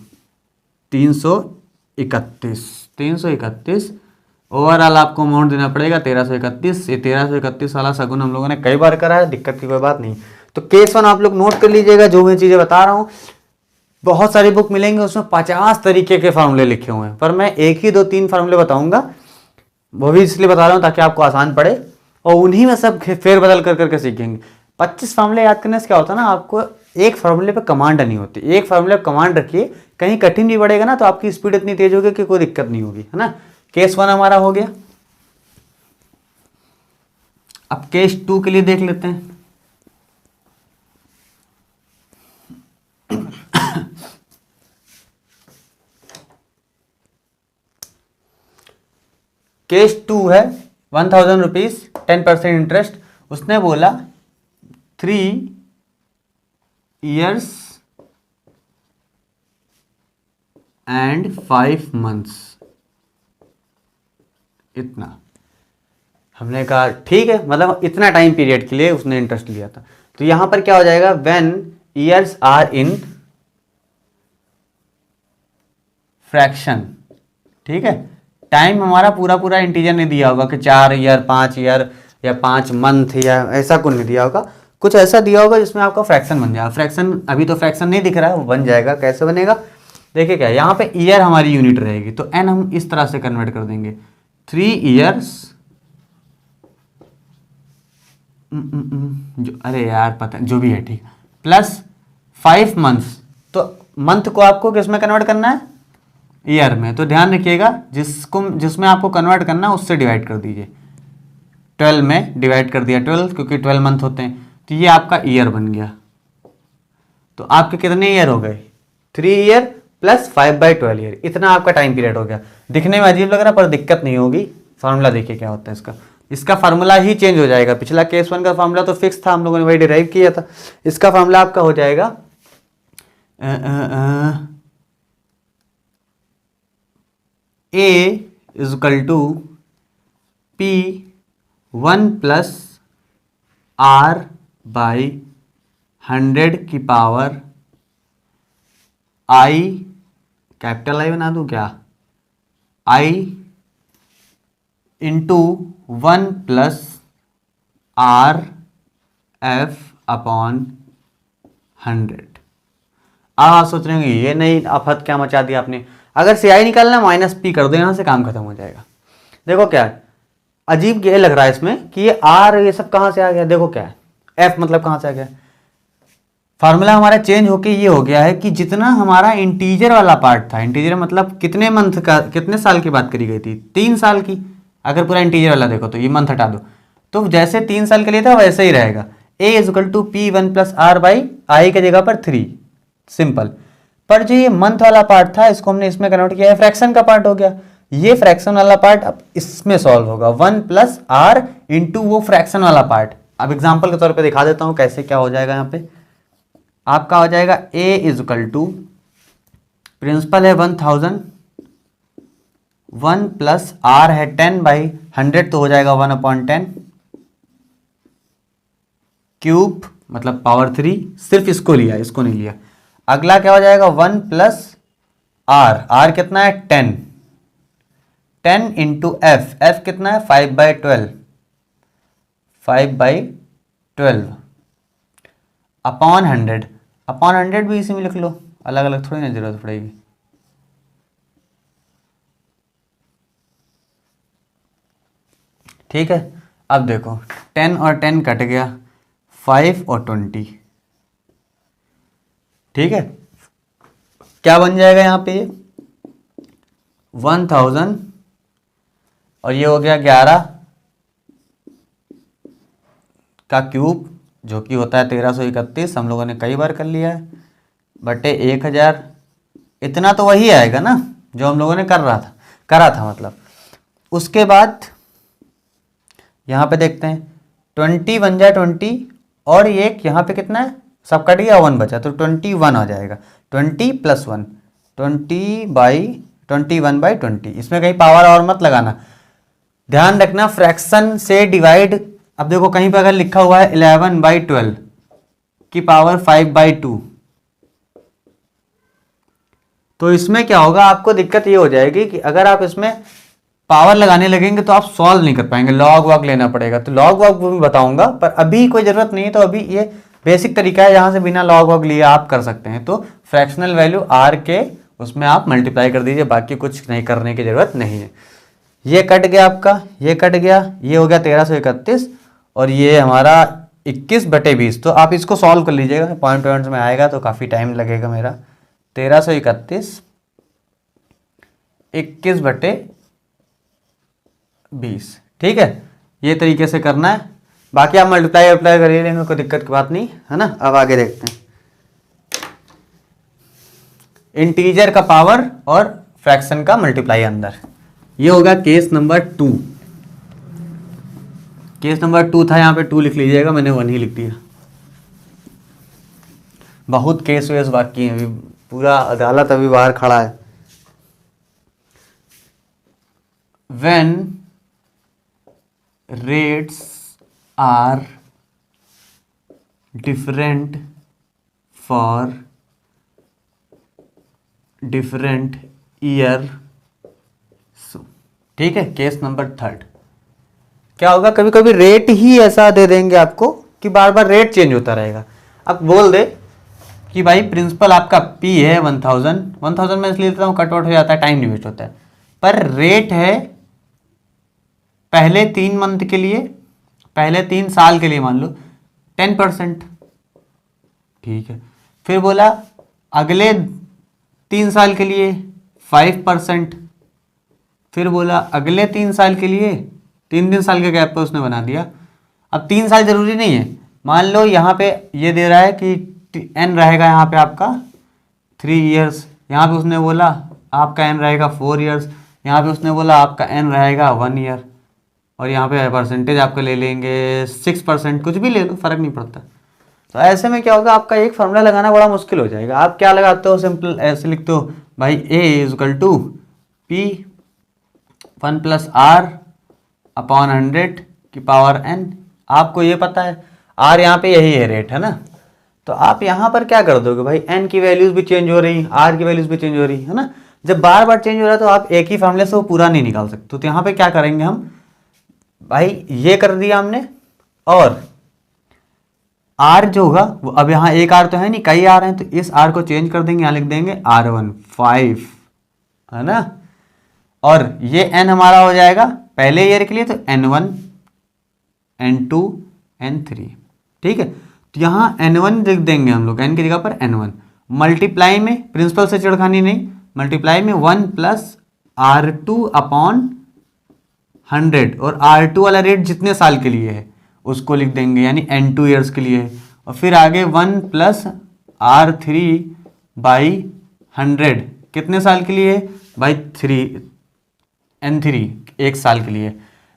331 ओवरऑल आपको अमाउंट देना पड़ेगा 1331। ये 1331 वाला शगुन हम लोगों ने कई बार करा है, दिक्कत की कोई बात नहीं। तो केस 1 आप लोग नोट कर लीजिएगा, जो मैं चीज़ें बता रहा हूँ। बहुत सारी बुक मिलेंगे उसमें 50 तरीके के फार्मूले लिखे हुए हैं, पर मैं एक ही 2-3 फार्मूले बताऊंगा, वो भी इसलिए बता रहा हूँ ताकि आपको आसान पड़े, और उन्हीं में सब फेरबदल कर करके सीखेंगे। 25 फार्मूले याद करने से क्या होता है ना, आपको एक फार्मूले पे कमांड नहीं होती, एक फार्मूले पे कमांड रखिए, कहीं कठिन भी पड़ेगा ना तो आपकी स्पीड इतनी तेज होगी कि कोई दिक्कत नहीं होगी, है ना। केस 1 हमारा हो गया। अब केस 2 के लिए देख लेते हैं। केस 2 है 1000 रुपीज 10% इंटरेस्ट, उसने बोला 3 years and 5 months, इतना। हमने कहा ठीक है, मतलब इतना टाइम पीरियड के लिए उसने इंटरेस्ट लिया था। तो यहां पर क्या हो जाएगा, when years are in fraction, ठीक है। टाइम हमारा पूरा पूरा इंटीजर नहीं दिया होगा कि 4 ईयर 5 ईयर या 5 मंथ या ऐसा कुछ नहीं दिया होगा, कुछ ऐसा दिया होगा जिसमें आपका फ्रैक्शन बन जाएगा। फ्रैक्शन अभी तो फ्रैक्शन नहीं दिख रहा है, वो बन जाएगा। कैसे बनेगा देखिए, क्या यहाँ पे ईयर हमारी यूनिट रहेगी, तो एन हम इस तरह से कन्वर्ट कर देंगे, 3 इयर्स जो, अरे यार पता जो भी है ठीक, प्लस 5 मंथ्स। तो मंथ को आपको किस में कन्वर्ट करना है, ईयर में। तो ध्यान रखिएगा जिसमें आपको कन्वर्ट करना है उससे डिवाइड कर दीजिए, 12 में डिवाइड कर दिया 12, क्योंकि 12 मंथ होते हैं। तो ये आपका ईयर बन गया। तो आपके कितने ईयर हो गए, 3 ईयर प्लस 5/12 ईयर, इतना आपका टाइम पीरियड हो गया। दिखने में अजीब लग रहा है पर दिक्कत नहीं होगी। फार्मूला देखिए क्या होता है इसका फार्मूला ही चेंज हो जाएगा। पिछला केस 1 का फार्मूला तो फिक्स था, हम लोगों ने वही डिराइव किया था। इसका फार्मूला आपका हो जाएगा A is equal to P1 plus R by 100 की पावर I, कैपिटल I बना दूं क्या, I into 1 plus R F upon 100। अब आप सोच रहे होंगे ये नहीं आफत क्या मचा दिया आपने, अगर CI निकालना माइनस पी कर दो, यहाँ से काम खत्म हो जाएगा। देखो क्या है, अजीब ये लग रहा है इसमें कि ये आर ये सब कहाँ से आ गया, देखो क्या है एफ मतलब कहाँ से आ गया, फार्मूला हमारा चेंज होके ये हो गया है कि जितना हमारा इंटीजर वाला पार्ट था, इंटीजर मतलब कितने मंथ का, कितने साल की बात करी गई थी, 3 साल की, अगर पूरा इंटीजर वाला देखो तो ये मंथ हटा दो, तो जैसे 3 साल के लिए था वैसे ही रहेगा। A is equal to P 1 plus R by I के जगह पर 3, सिंपल। पर जो ये मंथ वाला पार्ट था इसको हमने इसमें कन्वर्ट किया है, फ्रैक्शन का पार्ट हो गया। ये फ्रैक्शन वाला पार्ट अब इसमें सॉल्व होगा, 1 प्लस आर इंटू वो फ्रैक्शन वाला पार्ट। अब एग्जाम्पल के तौर पे दिखा देता हूँ कैसे क्या हो जाएगा। यहाँ पे आपका हो जाएगा A इजकल टू प्रिंसिपल है 1000, 1 प्लस आर है 10/100 तो हो जाएगा 1/10 क्यूब मतलब पावर 3, सिर्फ इसको लिया, इसको नहीं लिया। अगला क्या हो जाएगा 1 प्लस आर कितना है 10 इंटू एफ कितना है 5/12 अपॉन 100 भी इसी में लिख लो, अलग अलग थोड़ी ना जरूरत पड़ेगी। ठीक है, अब देखो 10 और 10 कट गया, 5 और 20, ठीक है, क्या बन जाएगा यहाँ पे 1000 और ये हो गया 11 का क्यूब जो कि होता है 1331, हम लोगों ने कई बार कर लिया है, बटे 1000, इतना तो वही आएगा ना जो हम लोगों ने करा था मतलब। उसके बाद यहाँ पे देखते हैं 20 बन जाए 20 और ये यहाँ पे कितना है, सब कट गया 1 बचा तो 21 हो जाएगा, 20 प्लस 1 21/20। इसमें कहीं पावर और मत लगाना, ध्यान रखना फ्रैक्शन से डिवाइड। अब देखो कहीं पर अगर लिखा हुआ है 11/12 की पावर 5/2 तो इसमें क्या होगा, आपको दिक्कत ये हो जाएगी कि अगर आप इसमें पावर लगाने लगेंगे तो आप सॉल्व नहीं कर पाएंगे, लॉग वॉग लेना पड़ेगा। तो लॉग वॉग भी बताऊंगा, पर अभी कोई ज़रूरत नहीं है। तो अभी ये बेसिक तरीका है जहाँ से बिना लॉग वॉग लिए आप कर सकते हैं। तो फ्रैक्शनल वैल्यू आर के उसमें आप मल्टीप्लाई कर दीजिए, बाकी कुछ नहीं करने की ज़रूरत नहीं है। ये कट गया आपका, ये कट गया, ये हो गया 1331 और ये हमारा 21/20। तो आप इसको सॉल्व कर लीजिएगा, पॉइंट में आएगा तो काफ़ी टाइम लगेगा मेरा। 1331 21/20, ठीक है, ये तरीके से करना है। बाकी आप मल्टीप्लाई अप्लाई करिए लेंगे, कोई दिक्कत की बात नहीं है ना। अब आगे देखते हैं इंटीजर का पावर और फ्रैक्शन का मल्टीप्लाई अंदर। ये होगा केस नंबर 2। केस नंबर 2 था, यहाँ पे 2 लिख लीजिएगा, मैंने 1 ही लिख दिया। बहुत केस वेस बाकी है, पूरा अदालत अभी बाहर खड़ा है। When rates are different for different year, ठीक है। केस नंबर 3 क्या होगा, कभी कभी रेट ही ऐसा दे देंगे आपको कि बार बार रेट चेंज होता रहेगा। अब बोल दे कि भाई प्रिंसिपल आपका P है 1000 में इसलिए लेता हूँ, कट आउट हो जाता है, टाइम नहीं वेस्ट होता है। पर रेट है पहले 3 मंथ के लिए, पहले 3 साल के लिए मान लो 10%, ठीक है। फिर बोला अगले 3 साल के लिए 5%, फिर बोला अगले 3 साल के लिए 3 साल के गैप पे उसने बना दिया। अब 3 साल जरूरी नहीं है, मान लो यहाँ पे ये दे रहा है कि n रहेगा यहाँ पे आपका 3 इयर्स, यहाँ पे उसने बोला आपका n रहेगा 4 इयर्स, यहाँ पे उसने बोला आपका n रहेगा 1 ईयर, और यहाँ पे परसेंटेज आपका ले लेंगे 6%, कुछ भी ले लो फर्क नहीं पड़ता। तो ऐसे में क्या होगा, आपका एक फार्मूला लगाना बड़ा मुश्किल हो जाएगा। आप क्या लगाते हो, सिंपल ऐसे लिखते हो भाई A is equal to P 1 plus R upon 100 की पावर n। आपको ये पता है R यहाँ पे यही है रेट, है ना। तो आप यहाँ पर क्या कर दोगे भाई, n की वैल्यूज भी चेंज हो रही, R की वैल्यूज भी चेंज हो रही है ना। जब बार बार चेंज हो रहा है तो आप एक ही फार्मूले से वो पूरा नहीं निकाल सकते। तो यहाँ पे क्या करेंगे हम, भाई ये कर दिया हमने और आर जो होगा वो, अब यहाँ एक आर तो है नहीं, कई आर हैं, तो इस आर को चेंज कर देंगे, यहाँ लिख देंगे R1 5, है ना। और ये एन हमारा हो जाएगा पहले ईयर के लिए तो N1 N2 N3, ठीक है। तो यहाँ N1 लिख देंगे हम लोग, एन की जगह पर N1, मल्टीप्लाई में प्रिंसिपल से चिड़खानी नहीं, मल्टीप्लाई में 1 प्लस R2 अपॉन 100, और R2 वाला रेट जितने साल के लिए है उसको लिख देंगे, यानी N2 ईयर्स के लिए है। और फिर आगे 1 प्लस R3 बाई 100 कितने साल के लिए है बाई 3, N3 एक साल के लिए,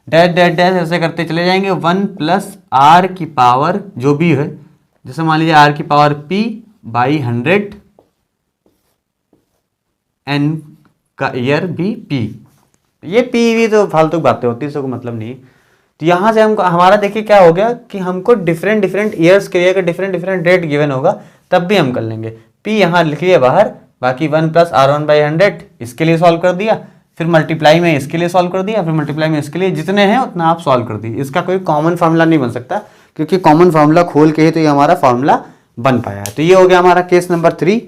डैश डैश डैश ऐसे करते चले जाएंगे। 1 प्लस R की पावर जो भी है, जैसे मान लीजिए R की पावर P बाई 100, N का ईयर भी P, ये P भी तो फालतू बातें होती है, इसको मतलब नहीं। तो यहाँ से हमको हमारा देखिए क्या हो गया कि हमको डिफरेंट डिफरेंट ईयर्स के लिए अगर डिफरेंट डिफरेंट रेट गिवन होगा तब भी हम कर लेंगे। P यहाँ लिख लिया बाहर, बाकी 1 प्लस R1 बाई 100 इसके लिए सॉल्व कर दिया, फिर मल्टीप्लाई में इसके लिए सॉल्व कर दिया, फिर मल्टीप्लाई में इसके लिए, जितने हैं उतना आप सॉल्व कर दिए। इसका कोई कॉमन फार्मूला नहीं बन सकता, क्योंकि कॉमन फार्मूला खोल के ही तो ये हमारा फार्मूला बन पाया है। तो ये हो गया हमारा केस नंबर 3।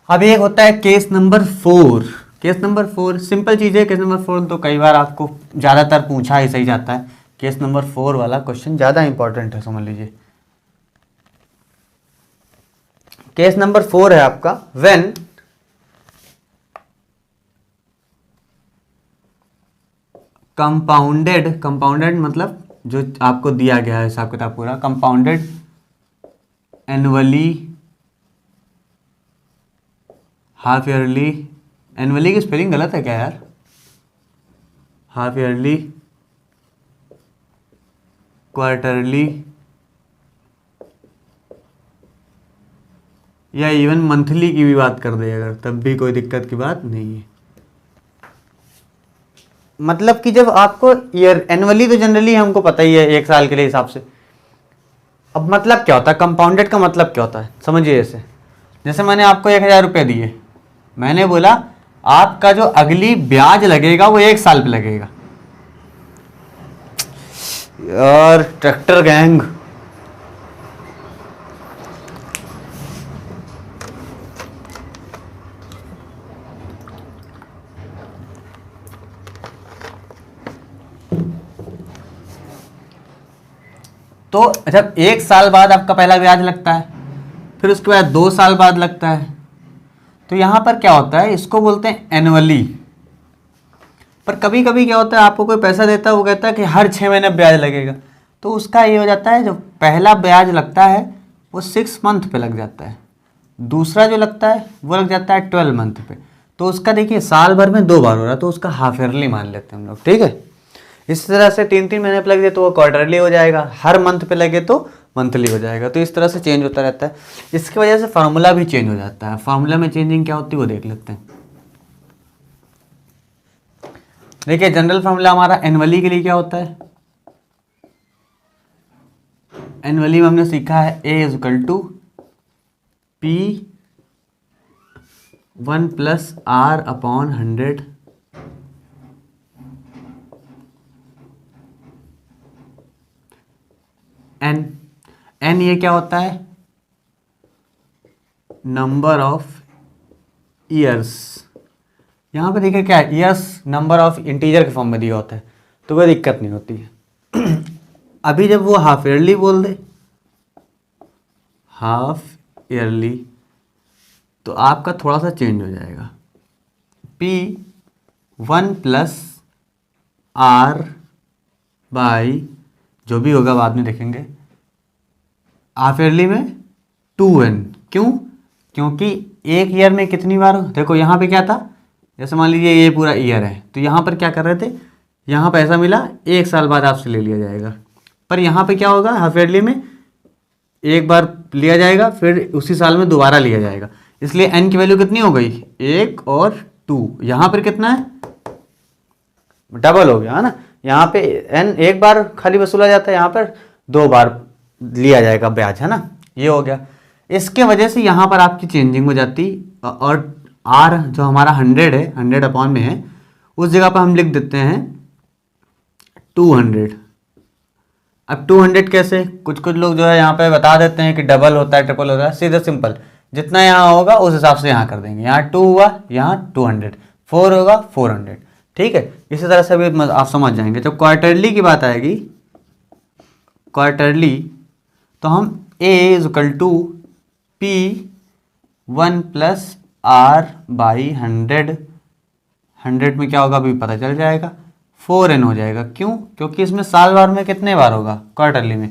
अब एक होता है case number 4। Case number 4 simple चीज़ है। केस नंबर 4 तो कई बार आपको ज़्यादातर पूछा ही सही जाता है। केस नंबर 4 वाला क्वेश्चन ज़्यादा इंपॉर्टेंट है, समझ लीजिए। केस नंबर 4 है आपका, व्हेन कंपाउंडेड मतलब जो आपको दिया गया है हिसाब किताब पूरा, compounded annually, half yearly, annually की स्पेलिंग गलत है क्या यार, हाफ ईयरली, क्वार्टरली या इवन मंथली की भी बात कर दे अगर, तब भी कोई दिक्कत की बात नहीं है। मतलब कि जब आपको ईयर, एनुअली तो जनरली हमको पता ही है एक साल के लिए हिसाब से। अब मतलब क्या होता है कंपाउंडेड का, मतलब क्या होता है समझिए। जैसे मैंने आपको 1000 रुपये दिए, मैंने बोला आपका जो अगली ब्याज लगेगा वो 1 साल पे लगेगा। यार ट्रैक्टर गैंग, तो जब 1 साल बाद आपका पहला ब्याज लगता है, फिर उसके बाद 2 साल बाद लगता है, तो यहाँ पर क्या होता है, इसको बोलते हैं एनुअली। पर कभी कभी क्या होता है, आपको कोई पैसा देता है, वो कहता है कि हर 6 महीने ब्याज लगेगा, तो उसका ये हो जाता है जो पहला ब्याज लगता है वो 6 मंथ पे लग जाता है, दूसरा जो लगता है वो लग जाता है 12 मंथ पे। तो उसका देखिए साल भर में 2 बार हो रहा है, तो उसका हाफ ईयरली मान लेते हैं हम लोग, ठीक है। इस तरह से 3-3 महीने पे लगे तो वो क्वार्टरली हो जाएगा, हर मंथ पे लगे तो मंथली हो जाएगा। तो इस तरह से चेंज होता रहता है। इसकी वजह से फार्मूला भी चेंज हो जाता है। फार्मूला में चेंजिंग क्या होती है वो देख लेते हैं। देखिए जनरल फार्मूला हमारा एनुअली के लिए क्या होता है, एनुअली में हमने सीखा है A is equal to P 1 plus R upon 100 n ये क्या होता है, नंबर ऑफ ईयर्स। यहाँ पे देखिए क्या है, ईयर्स नंबर ऑफ इंटीजर के फॉर्म में दिया होता है, तो कोई दिक्कत नहीं होती है। अभी जब वो हाफ ईयरली बोल दे, हाफ ईयरली, तो आपका थोड़ा सा चेंज हो जाएगा। P 1 प्लस R बाई जो भी होगा बाद में देखेंगे, हाफ ईयरली में 2n। क्यों? क्योंकि एक ईयर में कितनी बार, देखो यहाँ पे क्या था, जैसे मान लीजिए ये पूरा ईयर है, तो यहाँ पर क्या कर रहे थे, यहाँ पैसा मिला 1 साल बाद आपसे ले लिया जाएगा। पर यहाँ पे क्या होगा, हाफ ईयरली में एक बार लिया जाएगा, फिर उसी साल में दोबारा लिया जाएगा, इसलिए n की वैल्यू कितनी हो गई, 1 और 2। यहाँ पर कितना है, डबल हो गया है ना। यहाँ पे n एक बार खाली वसूला जाता है, यहाँ पर 2 बार लिया जाएगा ब्याज, है ना। ये हो गया, इसके वजह से यहाँ पर आपकी चेंजिंग हो जाती। और R जो हमारा 100 है, 100 अपॉन में है, उस जगह पर हम लिख देते हैं 200। अब 200 कैसे, कुछ कुछ लोग जो है यहाँ पे बता देते हैं कि डबल होता है, ट्रिपल होता है। सीधा सिंपल, जितना यहाँ होगा उस हिसाब से यहाँ कर देंगे। यहाँ 2 हुआ, यहाँ 200, 4 होगा 400। ठीक है, इसी तरह से भी आप समझ जाएंगे। जब क्वार्टरली की बात आएगी, क्वार्टरली, तो हम A is equal to P1 plus R/100। 100 में क्या होगा अभी पता चल जाएगा, 4n हो जाएगा। क्यों? क्योंकि इसमें साल भर में कितने बार होगा क्वार्टरली में,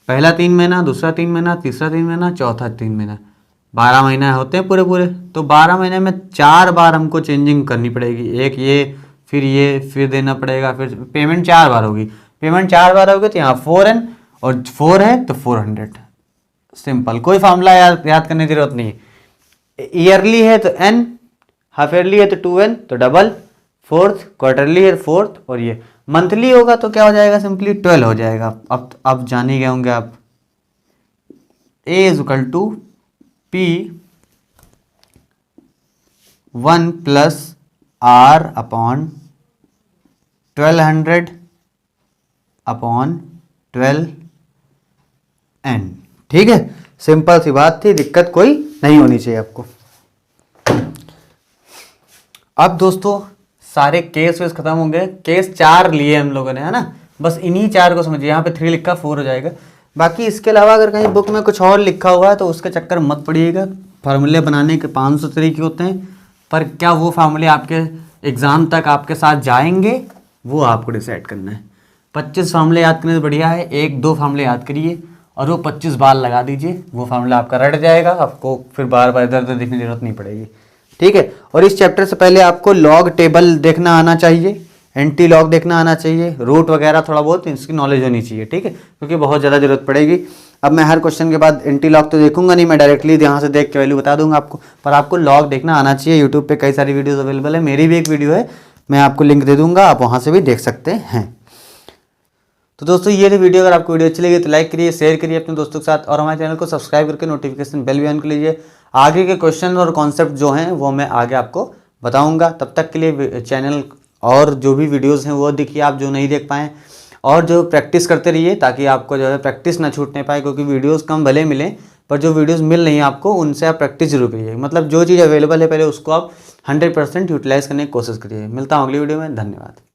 पहला 3 महीना, दूसरा 3 महीना, तीसरा 3 महीना, चौथा 3 महीना, 12 महीने होते हैं पूरे पूरे। तो 12 महीने में 4 बार हमको चेंजिंग करनी पड़ेगी। एक ये, फिर देना पड़ेगा, फिर पेमेंट 4 बार होगी। पेमेंट 4 बार होगी तो यहाँ 4n, और 4 है तो 400। सिंपल, कोई फॉर्मूला याद करने की जरूरत नहीं है। ईयरली है तो n, हाफ ईयरली है तो 2n, तो डबल, फोर्थ, क्वार्टरली है फोर्थ, और ये मंथली होगा तो क्या हो जाएगा, सिंपली 12 हो जाएगा। अब जान ही गए होंगे आप। A is equal to P1 plus R/1200 upon 12n। ठीक है, सिंपल सी बात थी, दिक्कत कोई नहीं होनी चाहिए आपको। अब दोस्तों सारे केस वेस खत्म हो गए। केस 4 लिए हम लोगों ने, है ना। बस इन्हीं 4 को समझिए। यहाँ पे 3 लिखा, 4 हो जाएगा। बाकी इसके अलावा अगर कहीं बुक में कुछ और लिखा हुआ है तो उसके चक्कर मत पड़िएगा। फार्मूले बनाने के 500 तरीके होते हैं, पर क्या वो फार्मूले आपके एग्ज़ाम तक आपके साथ जाएंगे, वो आपको डिसाइड करना है। 25 फार्मूले याद करने से बढ़िया है 1-2 फार्मूले याद करिए और वो 25 बार लगा दीजिए, वो फार्मूला आपका रट जाएगा। आपको फिर बार बार इधर उधर देखने की जरूरत नहीं पड़ेगी। ठीक है, और इस चैप्टर से पहले आपको लॉग टेबल देखना आना चाहिए, एंटी लॉग देखना आना चाहिए, रूट वगैरह थोड़ा बहुत इसकी नॉलेज होनी चाहिए। ठीक है, क्योंकि बहुत ज़्यादा जरूरत पड़ेगी। अब मैं हर क्वेश्चन के बाद एंटी लॉग तो देखूंगा नहीं, मैं डायरेक्टली यहाँ से देख के वैल्यू बता दूंगा आपको, पर आपको लॉग देखना आना चाहिए। यूट्यूब पे कई सारी वीडियोस अवेलेबल है, मेरी भी एक वीडियो है, मैं आपको लिंक दे दूंगा, आप वहाँ से भी देख सकते हैं। तो दोस्तों ये वीडियो, अगर आपको वीडियो अच्छी लगी तो लाइक करिए, शेयर करिए अपने दोस्तों के साथ, और हमारे चैनल को सब्सक्राइब करके नोटिफिकेशन बेल भी ऑन कर लीजिए। आगे के क्वेश्चन और कॉन्सेप्ट जो हैं वो मैं आगे आपको बताऊंगा। तब तक के लिए चैनल और जो भी वीडियोस हैं वो देखिए आप, जो नहीं देख पाएँ, और जो प्रैक्टिस करते रहिए ताकि आपको जो है प्रैक्टिस ना छूटने पाए। क्योंकि वीडियोस कम भले मिलें, पर जो वीडियोस मिल रही हैं आपको उनसे आप प्रैक्टिस जरूर करिए। मतलब जो चीज़ अवेलेबल है पहले उसको आप 100% यूटिलाइज करने की कोशिश करिए। मिलता हूँ अगली वीडियो में, धन्यवाद।